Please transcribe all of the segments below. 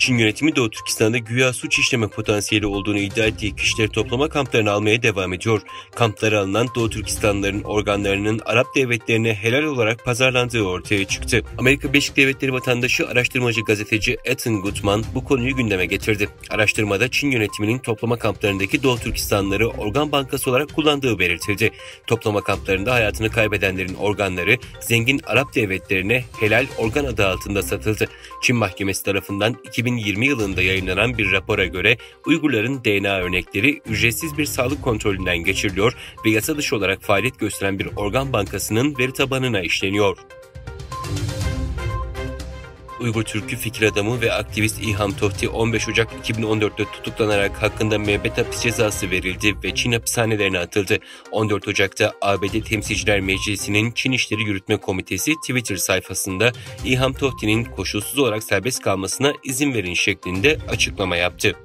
Çin yönetimi Doğu Türkistan'da güya suç işleme potansiyeli olduğunu iddia ettiği kişileri toplama kamplarına almaya devam ediyor. Kamplara alınan Doğu Türkistanlıların organlarının Arap devletlerine helal olarak pazarlandığı ortaya çıktı. Amerika Birleşik Devletleri vatandaşı araştırmacı gazeteci Ethan Gutman bu konuyu gündeme getirdi. Araştırmada Çin yönetiminin toplama kamplarındaki Doğu Türkistanlıları organ bankası olarak kullandığı belirtildi. Toplama kamplarında hayatını kaybedenlerin organları zengin Arap devletlerine helal organ adı altında satıldı. Çin mahkemesi tarafından 2020 yılında yayınlanan bir rapora göre Uygurların DNA örnekleri ücretsiz bir sağlık kontrolünden geçiriliyor ve yasa dışı olarak faaliyet gösteren bir organ bankasının veri tabanına işleniyor. Uygur Türk'ü fikir adamı ve aktivist İlham Tohti 15 Ocak 2014'te tutuklanarak hakkında müebbet hapis cezası verildi ve Çin hapishanelerine atıldı. 14 Ocak'ta ABD Temsilciler Meclisi'nin Çin İşleri Yürütme Komitesi Twitter sayfasında İlham Tohti'nin koşulsuz olarak serbest kalmasına izin verin şeklinde açıklama yaptı.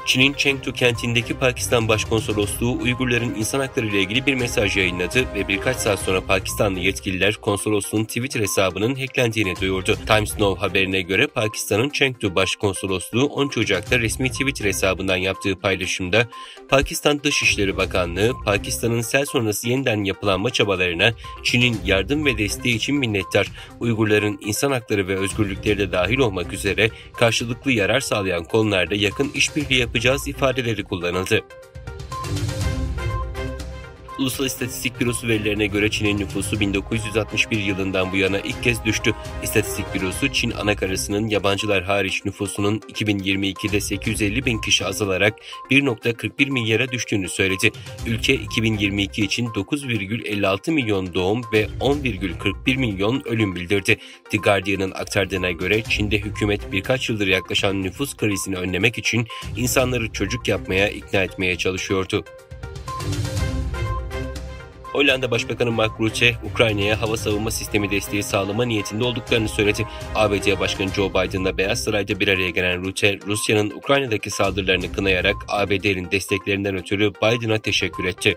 Çin'in Chengdu kentindeki Pakistan Başkonsolosluğu Uygurların insan hakları ile ilgili bir mesaj yayınladı ve birkaç saat sonra Pakistanlı yetkililer konsolosluğun Twitter hesabının hacklendiğini duyurdu. Times Now haberine göre Pakistan'ın Chengdu Başkonsolosluğu 13 Ocak'ta resmi Twitter hesabından yaptığı paylaşımda Pakistan Dışişleri Bakanlığı, Pakistan'ın sel sonrası yeniden yapılanma çabalarına Çin'in yardım ve desteği için minnettar. Uygurların insan hakları ve özgürlükleri de dahil olmak üzere karşılıklı yarar sağlayan konularda yakın işbirliği yapacağız ifadeleri kullanıldı. Ulusal İstatistik Bürosu verilerine göre Çin'in nüfusu 1961 yılından bu yana ilk kez düştü. İstatistik Bürosu Çin anakarasının yabancılar hariç nüfusunun 2022'de 850 bin kişi azalarak 1,41 milyara düştüğünü söyledi. Ülke 2022 için 9,56 milyon doğum ve 10,41 milyon ölüm bildirdi. The Guardian'ın aktardığına göre Çin'de hükümet birkaç yıldır yaklaşan nüfus krizini önlemek için insanları çocuk yapmaya ikna etmeye çalışıyordu. Hollanda Başbakanı Mark Rutte, Ukrayna'ya hava savunma sistemi desteği sağlama niyetinde olduklarını söyledi. ABD Başkanı Joe Biden'la Beyaz Saray'da bir araya gelen Rutte, Rusya'nın Ukrayna'daki saldırılarını kınayarak ABD'nin desteklerinden ötürü Biden'a teşekkür etti.